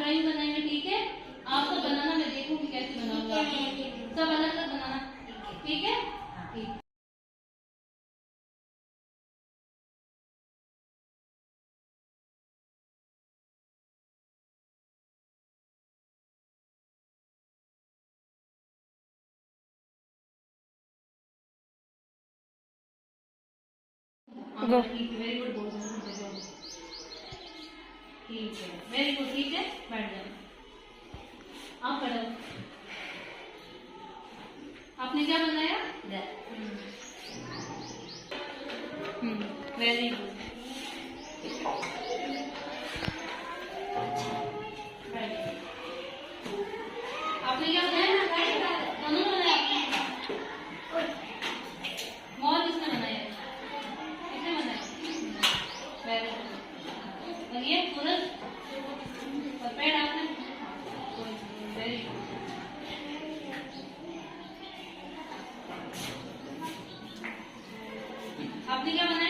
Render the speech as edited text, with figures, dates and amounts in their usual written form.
Drawing बनाएंगे, ठीक है। आपको बनाना मैं देखूंगी कैसे बनाऊंगा, सब अलग अलग बनाना, ठीक है। ठीक। वेरी गुड, बोल ठीक है, वेरी गुड, ठीक है, बैठ जाओ। आप खड़े हो। आपने क्या बनाया? Very good. आपने क्या बनाया? दोनों बनाया। मॉल किसने बनाया? किसने बनाया? Very good. और ये सूरज और पेड़ आपने? Very good. आपने क्या बनाया?